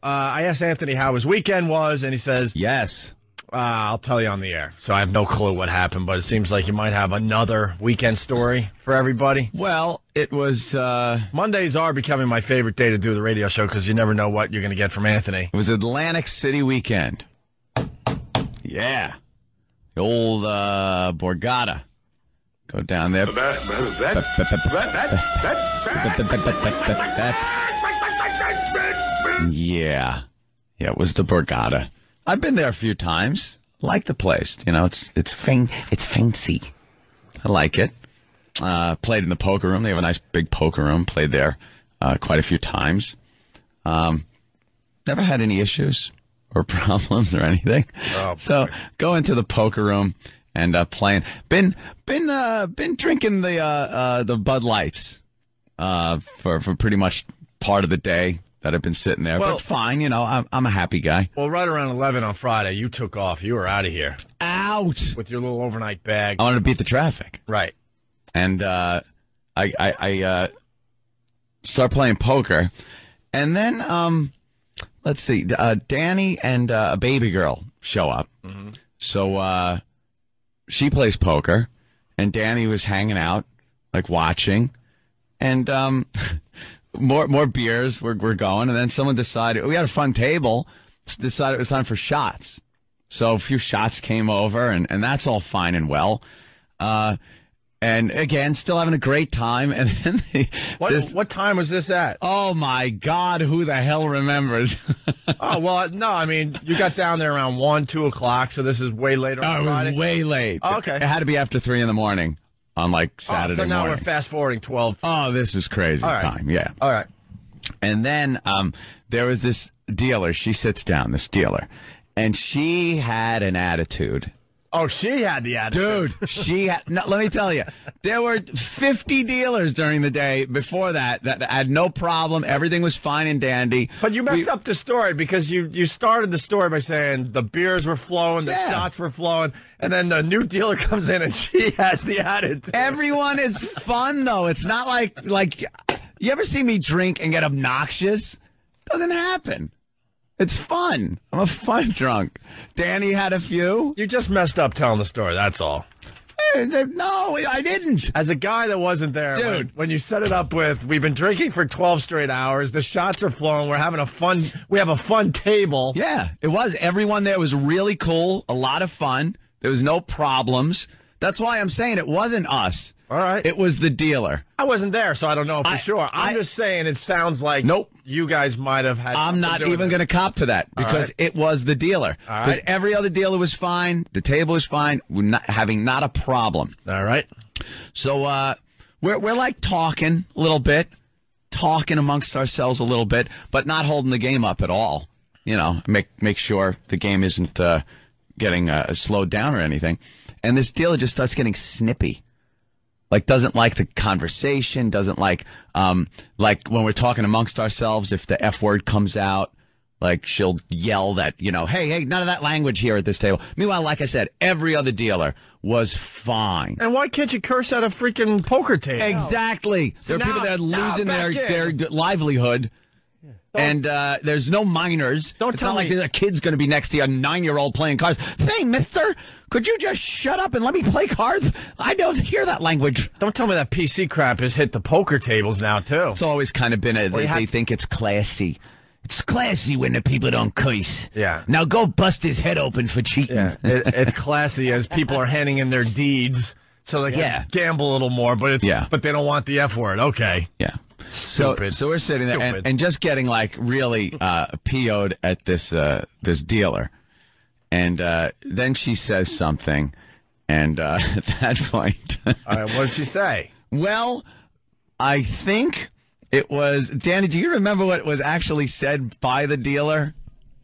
I asked Anthony how his weekend was, and he says, Yes. I'll tell you on the air. So I have no clue what happened, but it seems like you might have another weekend story for everybody. Well, it was... Mondays are becoming my favorite day to do the radio show because you never know what you're going to get from Anthony. It was Atlantic City weekend. Yeah. The old Borgata. Go down there. Yeah. Yeah, it was the Borgata. I've been there a few times. Like the place. You know, it's fancy. I like it. Played in the poker room. They have a nice big poker room. Played there quite a few times. Never had any issues or problems or anything. Oh, so go into the poker room and playing. Been drinking the Bud Lights for pretty much part of the day that I've been sitting there. Well, but fine, you know, I'm a happy guy. Well, right around 11 on Friday, you took off. You were out of here. Out with your little overnight bag. I wanted to beat the traffic. Right. And I start playing poker, and then let's see, Danny and a baby girl show up. Mm-hmm. So she plays poker, and Danny was hanging out, like watching, and more beers were going, and then someone decided, we had a fun table, decided it was time for shots. So a few shots came over, and that's all fine and well. And again, still having a great time. And then what time was this at? Oh my God, who the hell remembers? Oh well, no, I mean you got down there around 1, 2 o'clock, so this is way later on Friday. It was way late. Oh, okay, it had to be after 3 a.m. on like Saturday so now morning. we're fast forwarding 12. Oh, this is crazy time. Yeah. All right. And then there was this dealer. She sits down, this dealer, and she had an attitude. Oh, she had the attitude. Dude, she had... No, let me tell you, there were 50 dealers during the day before that had no problem. Everything was fine and dandy. But you messed up the story because you started the story by saying the beers were flowing, the shots were flowing, and then the new dealer comes in and she has the attitude. Everyone is fun, though. It's not like you ever see me drink and get obnoxious? Doesn't happen. It's fun. I'm a fun drunk. Danny had a few. You just messed up telling the story, that's all. No, I didn't. As a guy that wasn't there, dude, when you set it up with, we've been drinking for 12 straight hours, the shots are flowing, we have a fun table. Yeah, it was. Everyone there was really cool, a lot of fun. There was no problems. That's why I'm saying it wasn't us. All right. It was the dealer. I wasn't there, so I don't know for sure. I'm just saying it sounds like you guys might have had. I'm not even going to cop to that because it was the dealer. Because every other dealer was fine. The table was fine. We're having not a problem. All right. So we're like talking a little bit, talking amongst ourselves a little bit, but not holding the game up at all. You know, make sure the game isn't getting slowed down or anything. And this dealer just starts getting snippy. Like, doesn't like the conversation, doesn't like when we're talking amongst ourselves, if the F word comes out, like, she'll yell that, you know, hey, none of that language here at this table. Meanwhile, like I said, every other dealer was fine. And why can't you curse at a freaking poker table? Exactly. So there are people that are losing their livelihood. And there's no minors. It's not like there's a kid's going to be next to you, a 9-year-old playing cards. Hey, mister, could you just shut up and let me play cards? I don't hear that language. Don't tell me that PC crap has hit the poker tables now, too. It's always kind of been they think it's classy. It's classy when the people don't curse. Yeah. Now go bust his head open for cheating. Yeah. It's classy as people are handing in their deeds so they can gamble a little more, but they don't want the F word. Okay. Yeah. So we're sitting there and just getting like really PO'd at this dealer, and then she says something, and at that point, all right, what did she say? Well, I think it was Danny. Do you remember what was actually said by the dealer?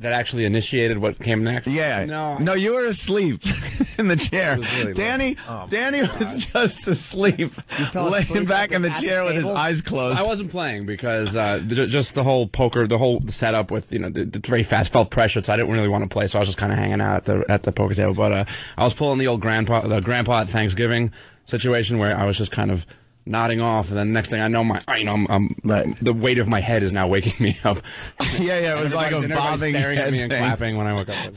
That actually initiated what came next? Yeah. No, you were asleep in the chair. Really Danny was just asleep, laying back in the chair with his eyes closed. I wasn't playing because just the whole poker, the whole setup with, it's very fast, felt pressured, so I didn't really want to play, so I was just kind of hanging out at the poker table. But I was pulling the old grandpa at Thanksgiving situation where I was just kind of nodding off, and then next thing I know, the weight of my head is now waking me up. Yeah, it was like a bobbing staring head at me and thing. clapping when I woke up.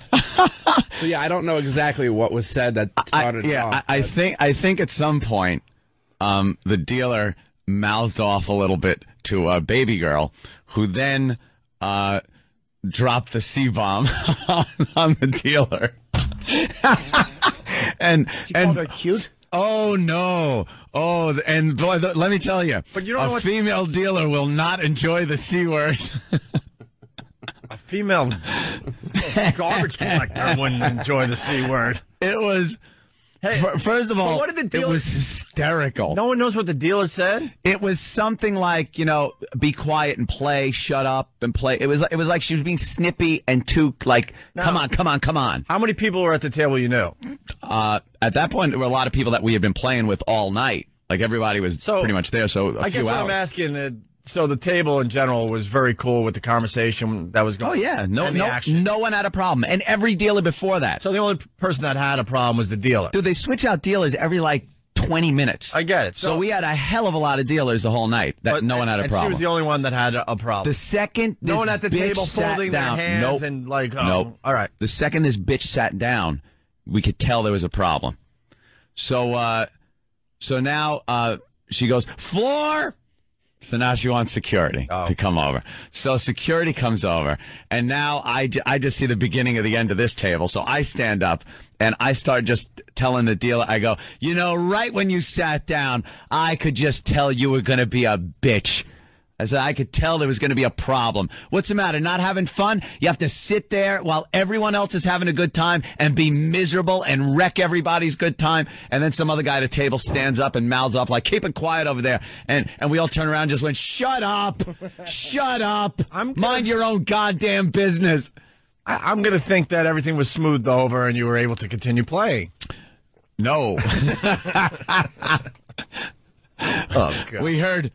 So yeah, I don't know exactly what was said that started it off. I think at some point, the dealer mouthed off a little bit to a baby girl, who then dropped the C-bomb on the dealer. and called her cute? Oh no! Oh, and boy, let me tell you, but you don't know female dealer will not enjoy the C word. A female garbage collector wouldn't enjoy the C word. It was. Hey, first of all, what did the dealer, it was hysterical. No one knows what the dealer said? It was something like, be quiet and play, shut up and play. It was like she was being snippy and too, like, come on. How many people were at the table you knew? At that point, there were a lot of people that we had been playing with all night. Like, everybody was pretty much there, so I guess what I'm asking, so the table in general was very cool with the conversation that was going on. Oh, yeah. No one had a problem. And every dealer before that. So the only person that had a problem was the dealer. Dude, they switch out dealers every, 20 minutes. I get it. So we had a hell of a lot of dealers the whole night that no one had a problem. She was the only one that had a problem. The second no one at the table folding their hands and nope. All right. The second this bitch sat down, we could tell there was a problem. So now she goes, floor! So now she wants security to come over. So security comes over, and now I just see the beginning of the end of this table. So I stand up, and I start just telling the dealer, I go, right when you sat down, I could just tell you were going to be a bitch. I said, I could tell there was going to be a problem. What's the matter? Not having fun? You have to sit there while everyone else is having a good time and be miserable and wreck everybody's good time. And then some other guy at a table stands up and mouths off like, keep it quiet over there. And we all turn around and just went, shut up. Shut up. Mind your own goddamn business. I'm going to think that everything was smoothed over and you were able to continue playing. No. Oh, God. We heard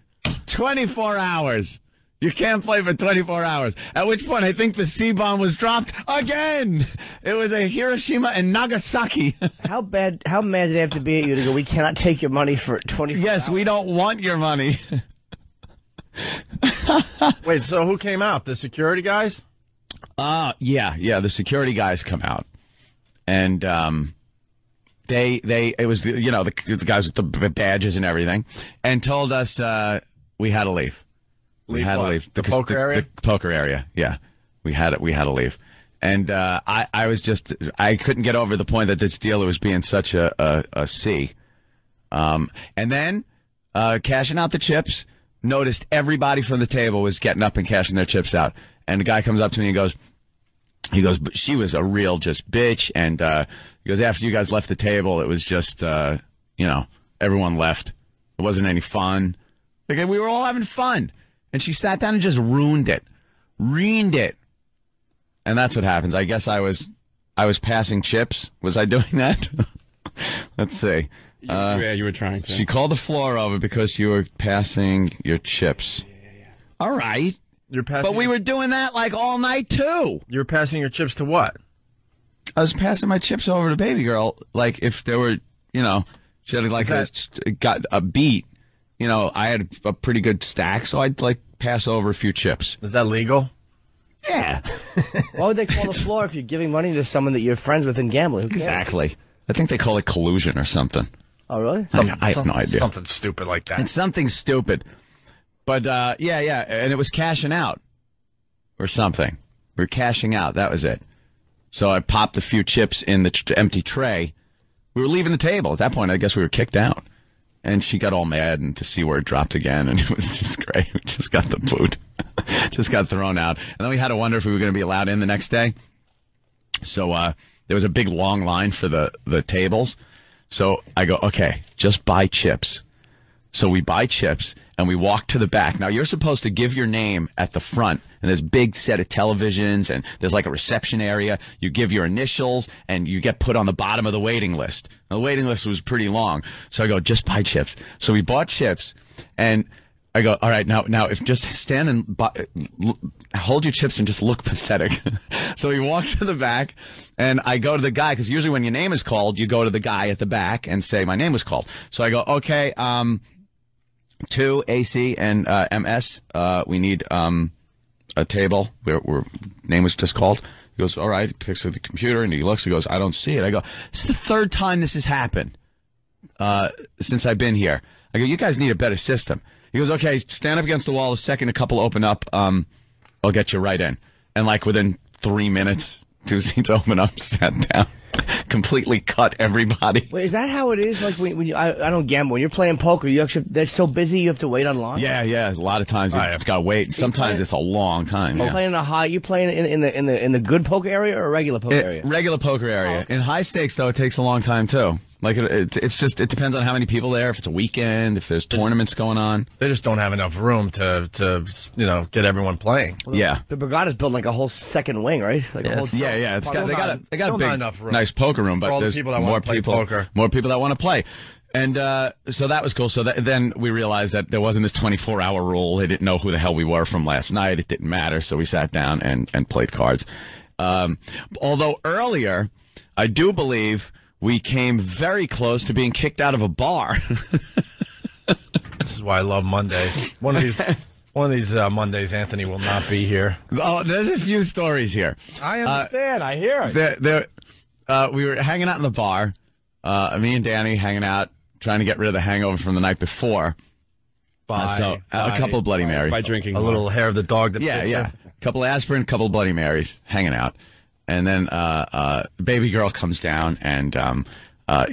24 hours. You can't play for 24 hours. At which point, I think the C-bomb was dropped again. It was a Hiroshima and Nagasaki. How mad do they have to be at you to go, we cannot take your money for 24 Yes, hours? we don't want your money. Wait, so who came out? The security guys? Yeah, the security guys come out. And it was the guys with the badges and everything, and told us we had to leave. We had to leave. The poker area? The poker area, yeah. We had to leave. And I couldn't get over the point that this dealer was being such a C. And then cashing out the chips, noticed everybody from the table was getting up and cashing their chips out. And the guy comes up to me and goes, but she was a real just bitch. And he goes, after you guys left the table, it was just, everyone left. It wasn't any fun. Like, we were all having fun. And she sat down and just ruined it. And that's what happens. I guess I was passing chips. Was I doing that? Let's see. Yeah, you were trying to. She called the floor over because you were passing your chips. Yeah. All right. But we were doing that all night too. You were passing your chips to what? I was passing my chips over to baby girl. If there were, she had got a beat. I had a pretty good stack, so I'd pass over a few chips. Is that legal? Yeah. Why would they call the floor if you're giving money to someone that you're friends with in gambling? Who cares? Exactly. I think they call it collusion or something. Oh, really? I have no idea. Something stupid like that. It's something stupid. But, yeah, and it was cashing out or something. We were cashing out. That was it. So I popped a few chips in the empty tray. We were leaving the table. At that point, I guess we were kicked out. And she got all mad, and the C word dropped again, and it was just great. We just got the boot. Just got thrown out. And then we had to wonder if we were going to be allowed in the next day. So there was a big, long line for the tables. So I go, okay, just buy chips. So we buy chips, and we walk to the back. Now, you're supposed to give your name at the front, and there's a big set of televisions, and there's a reception area. You give your initials, and you get put on the bottom of the waiting list. Now, the waiting list was pretty long. So I go, just buy chips. So we bought chips, and I go, all right, now if just stand and hold your chips and just look pathetic. So we walk to the back, and I go to the guy, because usually when your name is called, you go to the guy at the back and say, my name was called. So I go, okay, 2 AC and MS. We need a table. We're name was just called. He goes, all right. He picks up the computer and he looks. He goes, I don't see it. I go, this is the third time this has happened since I've been here. I go, you guys need a better system. He goes, okay, stand up against the wall. The second a couple open up, I'll get you right in. And like within 3 minutes, 2 seats open up, sat down. Completely cut everybody. Wait, is that how it is? Like when you, I don't gamble. When you're playing poker, you actually they're so busy you have to wait online. Yeah. A lot of times you just gotta wait. Sometimes it's a long time. You playing you playing in the good poker area or a regular poker area? Regular poker area. Oh, okay. In high stakes though, it takes a long time too. Like it's just it depends on how many people there. If it's a weekend, if there's tournaments going on, They just don't have enough room to get everyone playing. yeah. The Borgata's built like a whole second wing, right? Like a whole Yeah. It's got, they got a still big, not enough room nice poker room, but for all the there's people that more wanna play people, poker. more people that want to play. And so that was cool. So then we realized that there wasn't this 24-hour rule. They didn't know who the hell we were from last night. It didn't matter. So we sat down and played cards. Although earlier, I do believe we came very close to being kicked out of a bar. This is why I love Mondays. One of these Mondays, Anthony will not be here. Oh, there's a few stories here. I understand. I hear it. We were hanging out in the bar, me and Danny hanging out, trying to get rid of the hangover from the night before. A couple of Bloody Marys. By drinking a little hair of the dog. That Yeah. A couple of aspirin, a couple of Bloody Marys, hanging out. And then baby girl comes down and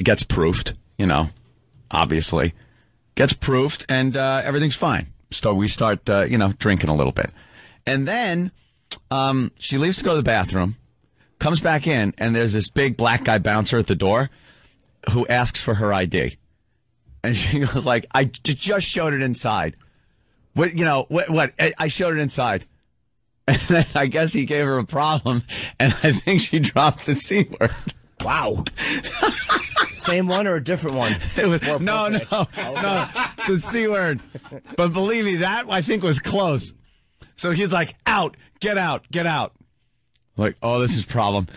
gets proofed, obviously. Gets proofed, and everything's fine. So we start, drinking a little bit. And then she leaves to go to the bathroom, comes back in, and there's this big black guy bouncer at the door who asks for her ID. And she goes like, I just showed it inside. What? I showed it inside. And then I guess he gave her a problem, and I think she dropped the C word. Wow. Same one or a different one? It was, no, the C word. But believe me, that I think was close. So he's like, out, get out. Like, oh, this is a problem.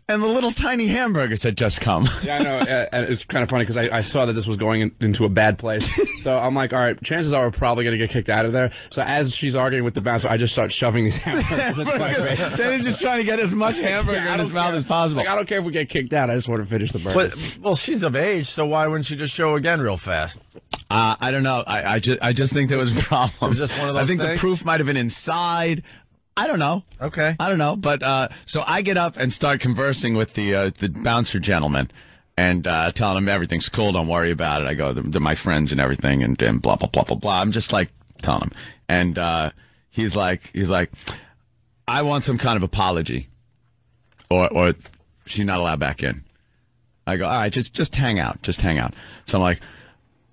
And the little tiny hamburgers had just come. Yeah, I know. And it's kind of funny because I saw that this was going into a bad place. So I'm like, all right, chances are we're probably going to get kicked out of there. So as she's arguing with the bouncer, I just start shoving these hamburgers into my face. Then he's just trying to get as much hamburger in his mouth as possible. Like, I don't care if we get kicked out. I just want to finish the burger. Well, she's of age, so why wouldn't she just show again real fast? I don't know. I just think there was a problem. It was just one of those I think things? the proof might have been inside. I don't know. Okay. I don't know. But so I get up and start conversing with the bouncer gentleman and telling him everything's cool. Don't worry about it. I go, they're my friends and everything and blah, blah, blah, blah, blah. I'm just like telling him. And he's like, I want some kind of apology or she's not allowed back in. I go, all right, just hang out. Just hang out. So I'm like,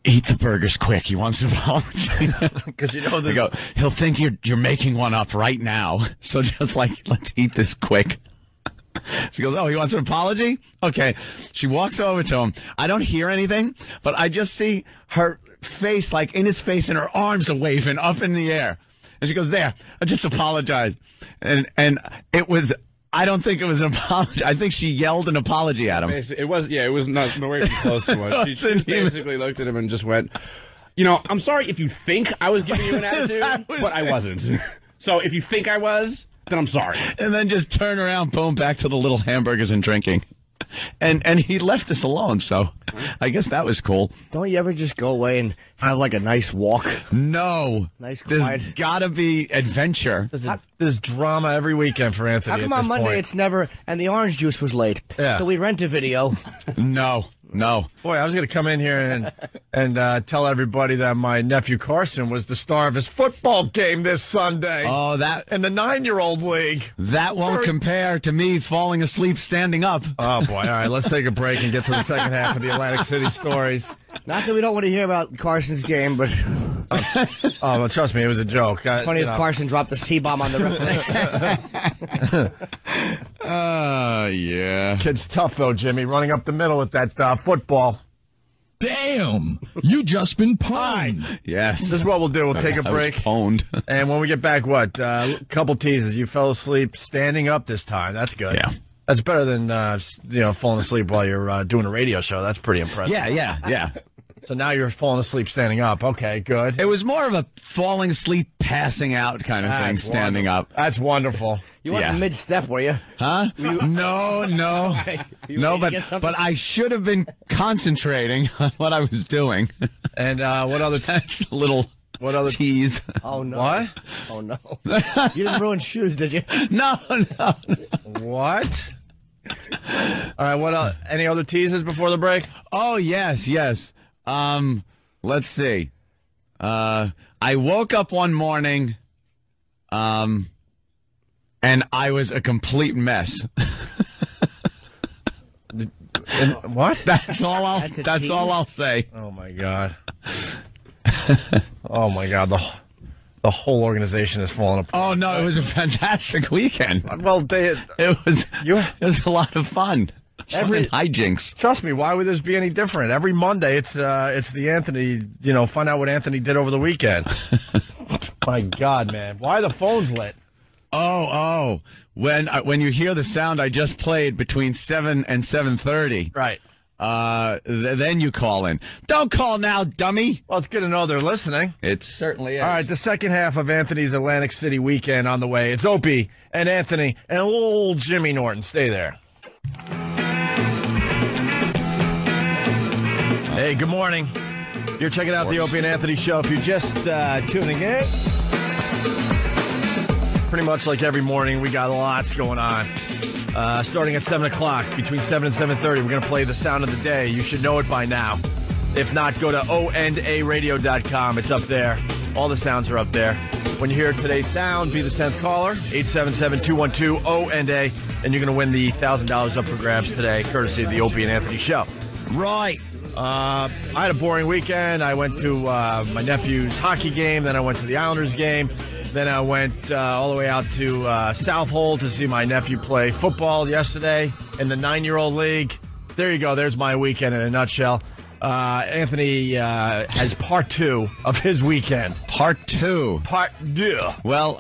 eat the burgers quick. He wants an apology. Because I go, he'll think you're making one up right now. So just like, let's eat this quick. She goes, oh, he wants an apology? Okay. She walks over to him. I don't hear anything, but I just see her face, like in his face, and her arms are waving up in the air. And she goes, there, I just apologized. And it was, I don't think it was an apology. I think she yelled an apology at him. It was not nowhere even close to what she basically looked at him and just went, I'm sorry if you think I was giving you an attitude, but I wasn't. So if you think I was, then I'm sorry. And then just turn around, boom, back to the little hamburgers and drinking. And he left us alone, so I guess that was cool. Don't you ever just go away and have like a nice walk? No. Nice There's quiet. gotta be adventure. There's drama every weekend for Anthony. How come at on this Monday point. it's never, and the orange juice was late? Yeah. So we rent a video. No. Boy, I was going to come in here and tell everybody that my nephew Carson was the star of his football game this Sunday. Oh, in the 9-year-old league. that won't compare to me falling asleep standing up. Oh, boy. All right, let's take a break and get to the second half of the Atlantic City stories. Not that we don't want to hear about Carson's game, but Oh, well, trust me, it was a joke. funny if Carson dropped the C-bomb on the referee. Yeah. Kid's tough, though, Jimmy, running up the middle at that football. Damn! You just been pwned. Yes. This is what we'll do. We'll take a I was break. pwned. And when we get back, a couple teases. You fell asleep standing up this time. That's good. Yeah. That's better than falling asleep while you're doing a radio show. That's pretty impressive. Yeah. So now you're falling asleep standing up. Okay, good. It was more of a falling asleep, passing out kind of thing, standing up. That's wonderful. You weren't mid-step, were you? Huh? No. No, but I should have been concentrating on what I was doing. And what other What other tease? Oh, no. What? Oh, no. You didn't ruin shoes, did you? No. What? All right, what else? Any other teases before the break? Oh, yes. Let's see. I woke up one morning, and I was a complete mess. What? That's all I'll say. Oh my God. Oh my God. The whole organization is falling apart. Oh no, it was a fantastic weekend. Well, it was a lot of fun. Every hijinks. Trust me, why would this be any different? Every Monday, it's the Anthony. Find out what Anthony did over the weekend. My God, man, why are the phones lit? Oh, when you hear the sound I just played between 7 and 7:30, right? Then you call in. Don't call now, dummy. Well, it's good to know they're listening. It certainly is. All right, the second half of Anthony's Atlantic City weekend on the way. It's Opie and Anthony and old Jimmy Norton. Stay there. Hey, good morning. You're checking out the Opie and Anthony show. If you're just tuning in, pretty much like every morning, we got lots going on. Starting at 7 o'clock, between 7 and 7:30, we're going to play the sound of the day. You should know it by now. If not, go to ondaradio.com. It's up there. All the sounds are up there. When you hear today's sound, be the 10th caller, 877-212-ONDA, and you're going to win the $1,000 up for grabs today, courtesy of the Opie and Anthony show. Right. I had a boring weekend. I went to my nephew's hockey game, then I went to the Islanders game. Then I went all the way out to Southold to see my nephew play football yesterday in the 9-year-old league. There you go. There's my weekend in a nutshell. Anthony has part 2 of his weekend. Part 2. Part 2. Well,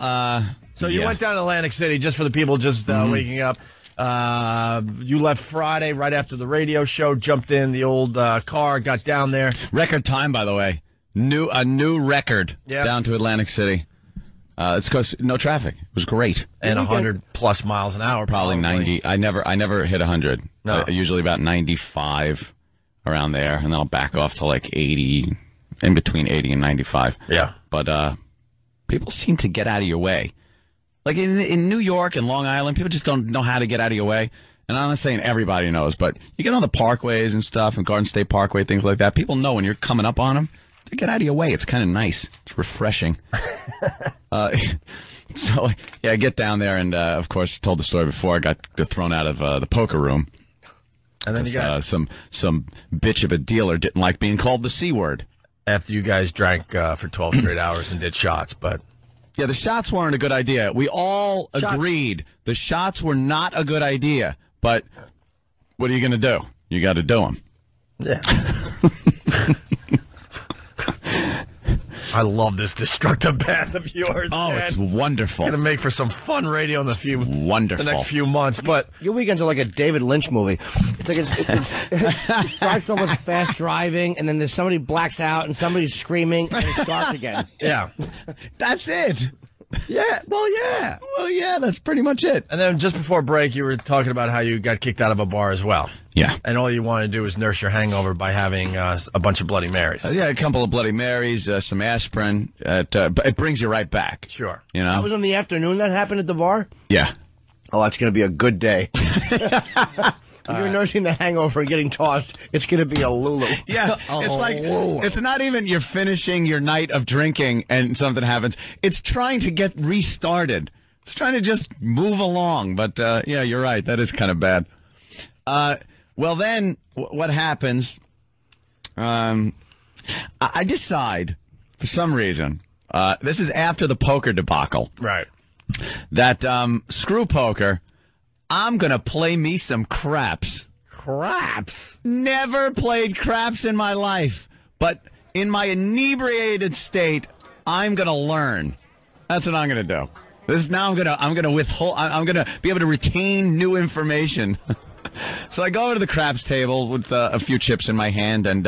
so you went down to Atlantic City, just for the people just waking up. You left Friday right after the radio show, jumped in the old car, got down there. Record time, by the way. A new record down to Atlantic City. It's because no traffic. It was great. And 100+ miles an hour. Probably 90. I never hit 100. No. Usually about 95 around there, and then I'll back off to like 80, in between 80 and 95. Yeah. But people seem to get out of your way. Like in New York and Long Island, people just don't know how to get out of your way. And I'm not saying everybody knows, but you get on the parkways and stuff, and Garden State Parkway, things like that. People know when you're coming up on them. To get out of your way. It's kind of nice. It's refreshing. So, I get down there and, of course, told the story before. I got thrown out of the poker room. And then you got some bitch of a dealer didn't like being called the C word. After you guys drank for 12 straight hours and did shots, but... Yeah, the shots weren't a good idea. We all agreed the shots were not a good idea. But what are you going to do? You got to do them. Yeah. I love this destructive path of yours. Oh, man. It's wonderful. It's going to make for some fun radio in the next few months. But your weekends are like a David Lynch movie. It's like it starts off with fast driving, and then there's somebody blacks out, and somebody's screaming, and it's dark again. Yeah. That's it. Yeah. Well, yeah. That's pretty much it. And then just before break, you were talking about how you got kicked out of a bar as well. Yeah. And all you want to do is nurse your hangover by having a bunch of Bloody Marys. A couple of Bloody Marys, some aspirin. But it brings you right back. Sure. You know? That was in the afternoon that happened at the bar? Yeah. Oh, that's going to be a good day. If you're nursing the hangover and getting tossed, it's going to be a Lulu. Yeah, it's like, it's not even you're finishing your night of drinking and something happens. It's trying to get restarted. It's trying to just move along. But, yeah, you're right. That is kind of bad. Well, then what happens, I decide, for some reason, this is after the poker debacle. Right. That screw poker, I'm going to play me some craps. Craps? Never played craps in my life. But in my inebriated state, I'm going to learn. That's what I'm going to do. I'm going to withhold. I'm going to be able to retain new information. So I go over to the craps table with a few chips in my hand, and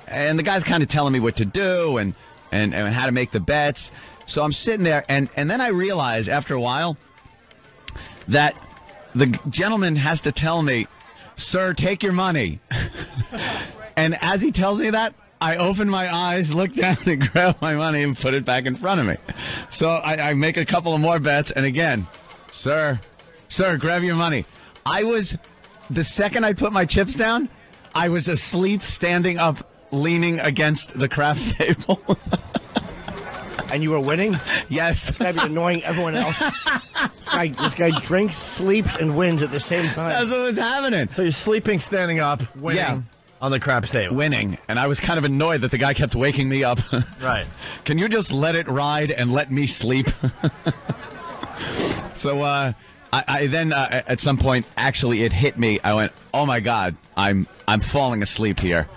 and the guy's kind of telling me what to do and how to make the bets. So I'm sitting there, and then I realize after a while that the gentleman has to tell me, "Sir, take your money." And as he tells me that, I open my eyes, look down, and grab my money and put it back in front of me. So I make a couple of more bets, and again, sir, grab your money. The second I put my chips down, I was asleep, standing up, leaning against the craps table. And you were winning? Yes. This guy be annoying everyone else. This guy drinks, sleeps, and wins at the same time. That's what was happening. So you're sleeping, standing up, winning. Yeah. On the craps table. Winning. And I was kind of annoyed that the guy kept waking me up. Right. Can you just let it ride and let me sleep? So I then at some point, actually, it hit me. I went, "Oh my God, I'm falling asleep here.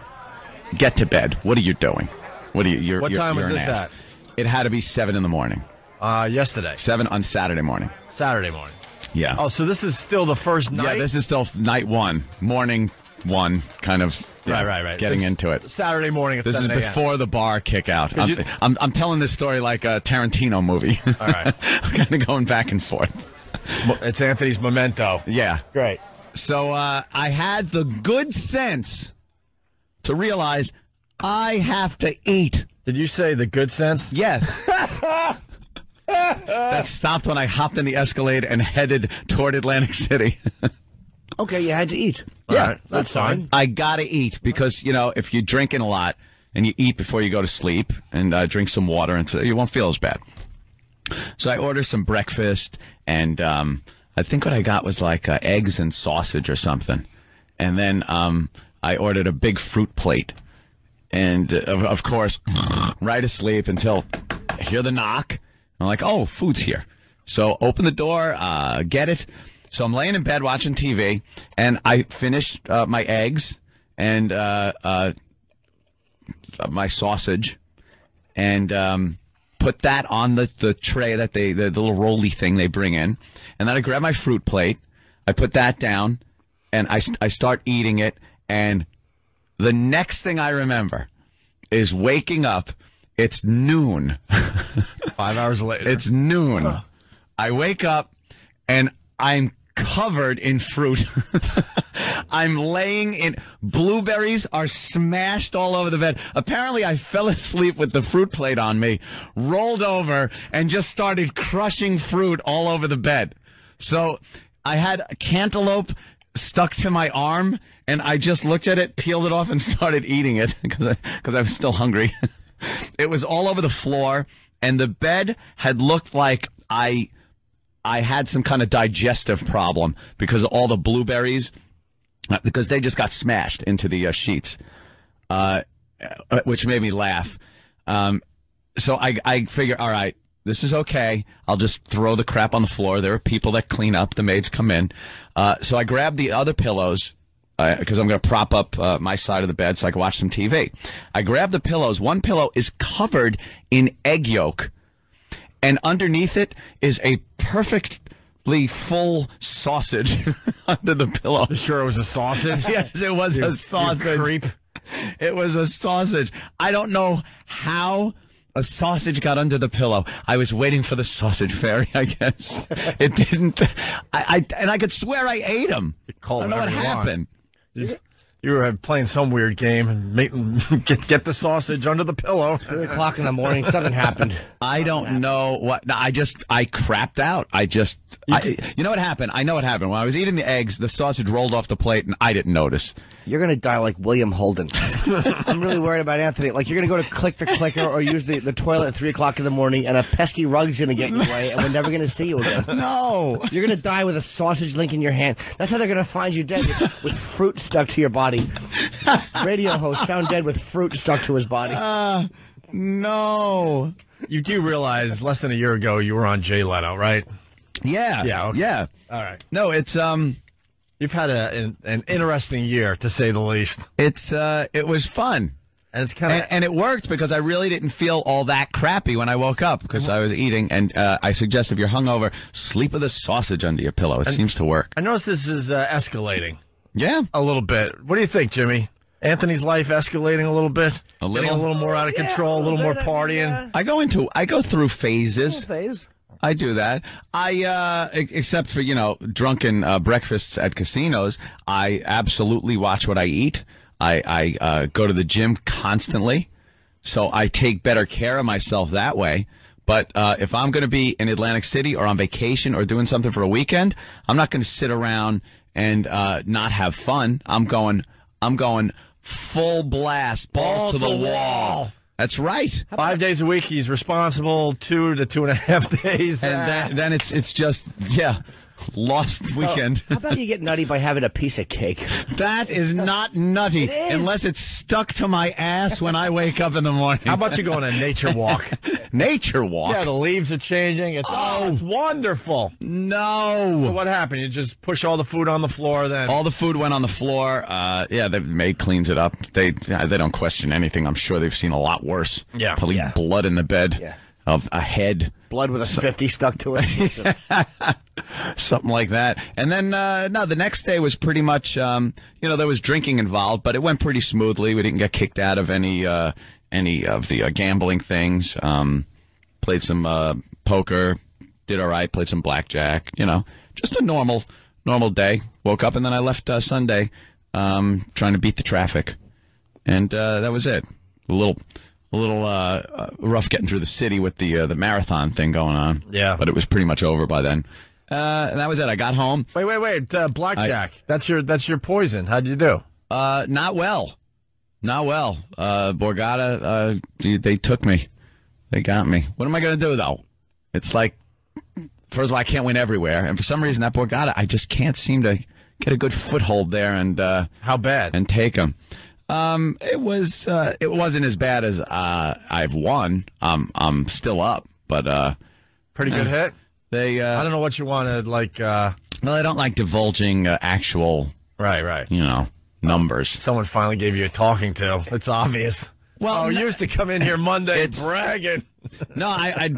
Get to bed. What are you doing? What time was you're this an ass." at? It had to be 7 in the morning. Yesterday. 7 on Saturday morning. Saturday morning. Yeah. Oh, so this is still the first night? Yeah, this is still night 1, morning 1, kind of. Yeah, right. Getting into it. Saturday morning at This 7 is before the bar kick out. I'm telling this story like a Tarantino movie. All right. I'm kind of going back and forth. It's Anthony's memento. Yeah. Great. So I had the good sense to realize I have to eat. Did you say the good sense? Yes. That stopped when I hopped in the Escalade and headed toward Atlantic City. Okay, you had to eat. Yeah, All right, that's fine. I gotta eat because, if you're drinking a lot and you eat before you go to sleep and drink some water, and so you won't feel as bad. So I ordered some breakfast, and I think what I got was like eggs and sausage or something. And then I ordered a big fruit plate. And, of course, right asleep until I hear the knock. I'm like, oh, food's here. So open the door, get it. So I'm laying in bed watching TV, and I finished my eggs and my sausage, and put that on the tray that the little rolly thing they bring in. And then I grab my fruit plate, I put that down, and I start eating it. And the next thing I remember is waking up. It's noon. 5 hours later. It's noon. I wake up, and I'm covered in fruit. I'm laying in... Blueberries are smashed all over the bed. Apparently, I fell asleep with the fruit plate on me, rolled over, and just started crushing fruit all over the bed. So I had a cantaloupe stuck to my arm, and I just looked at it, peeled it off, and started eating it because I was still hungry. It was all over the floor, and the bed had looked like I had some kind of digestive problem because of all the blueberries, because they just got smashed into the sheets, which made me laugh. So I figure, all right, this is okay. I'll just throw the crap on the floor. There are people that clean up. The maids come in. So I grabbed the other pillows, because I'm going to prop up my side of the bed so I can watch some TV. I grabbed the pillows. One pillow is covered in egg yolk, and underneath it is a perfectly full sausage under the pillow. Sure, it was a sausage? Yes, it was a sausage. Creep. It was a sausage. I don't know how a sausage got under the pillow. I was waiting for the sausage fairy, I guess. It didn't. I could swear I ate them. I don't know what happened. You were playing some weird game and get the sausage under the pillow. 3 o'clock in the morning, something happened. I don't know what. I crapped out. You know what happened? I know what happened. When I was eating the eggs, the sausage rolled off the plate, and I didn't notice. You're going to die like William Holden. I'm really worried about Anthony. Like, you're going to go to click the clicker or use the toilet at 3 o'clock in the morning, and a pesky rug's going to get in your way, and we're never going to see you again. No. You're going to die with a sausage link in your hand. That's how they're going to find you dead, with fruit stuck to your body. Radio host found dead with fruit stuck to his body. No. You do realize less than a year ago you were on Jay Leno, right? Yeah. Yeah. Okay. Yeah. All right. No, it's You've had an interesting year, to say the least. It was fun. And it's kind of... And it worked because I really didn't feel all that crappy when I woke up because I was eating. And I suggest if you're hungover, sleep with a sausage under your pillow. It seems to work. I notice this is escalating. Yeah. A little bit. What do you think, Jimmy? Anthony's life escalating a little bit, A little? getting a little more out of control, a little more partying. I go through phases. Phase. I do that. Except for, drunken breakfasts at casinos, I absolutely watch what I eat. I go to the gym constantly, so I take better care of myself that way. But if I'm going to be in Atlantic City or on vacation or doing something for a weekend, I'm not going to sit around and not have fun. I'm going full blast, balls to the wall. That's right. 5 days a week, he's responsible. 2 to 2.5 days. And then it's just, lost weekend. How about you get nutty by having a piece of cake? That is not nutty It is. unless it's stuck to my ass when I wake up in the morning. How about you go on a nature walk? Nature walk? Yeah, the leaves are changing. It's wonderful. No. So what happened? You just push all the food on the floor then? All the food went on the floor. The maid cleans it up. They don't question anything. I'm sure they've seen a lot worse. Yeah. Probably blood in the bed. Yeah. Of a head. Blood with a 50 stuck to it. Something like that. And then, the next day was pretty much, there was drinking involved, but it went pretty smoothly. We didn't get kicked out of any of the gambling things. Played some poker, did all right, played some blackjack, just a normal day. Woke up and then I left Sunday trying to beat the traffic. And that was it. A little rough getting through the city with the marathon thing going on. Yeah. But it was pretty much over by then. And that was it. I got home. Wait. Blackjack. That's your poison. How'd you do? Not well. Borgata, they took me. They got me. What am I going to do, though? It's like, first of all, I can't win everywhere. And for some reason, that Borgata, I just can't seem to get a good foothold there and How bad? and take them. It wasn't as bad as I've won. I'm still up, but Pretty good hit? they. I don't know what you wanted, like... Well, I don't like divulging actual, Right. numbers. Someone finally gave you a talking to. It's obvious. Well, you used to come in here Monday bragging. No, I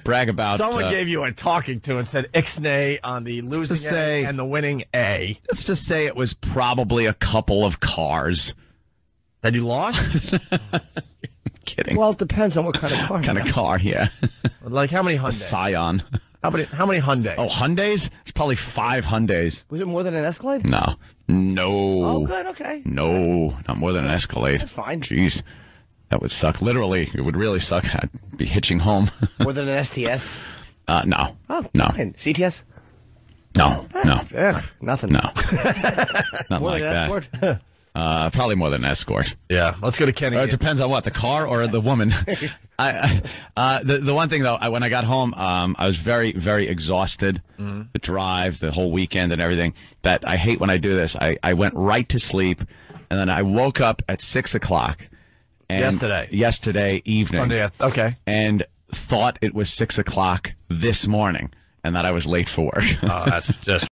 brag about. Someone gave you a talking to and said Ixnay on the losing A and the winning A. Let's just say it was probably a couple of cars. That you lost? Kidding. Well, it depends on what kind of car. Kind of car, yeah. Like how many A Hyundai? Scion. How many Hyundai? Oh, Hyundais? It's probably 5 Hyundais. Was it more than an Escalade? No. Oh, good. Okay. No, not more than an Escalade. That's fine. Jeez. That would suck. Literally, it would really suck. I'd be hitching home. More than an STS? No. Oh, No. fine. CTS? No. Ugh, nothing. No. Not More like than an that. Escort? Probably more than an escort. Yeah, let's go to Kenny. It depends on what, the car or the woman. The one thing though, when I got home, I was very, very exhausted. The drive, the whole weekend, and everything. That I hate when I do this. I went right to sleep, and then I woke up at 6:00. Yesterday evening. Sunday. Okay. And thought it was 6:00 this morning, and that I was late for work. Oh, that's just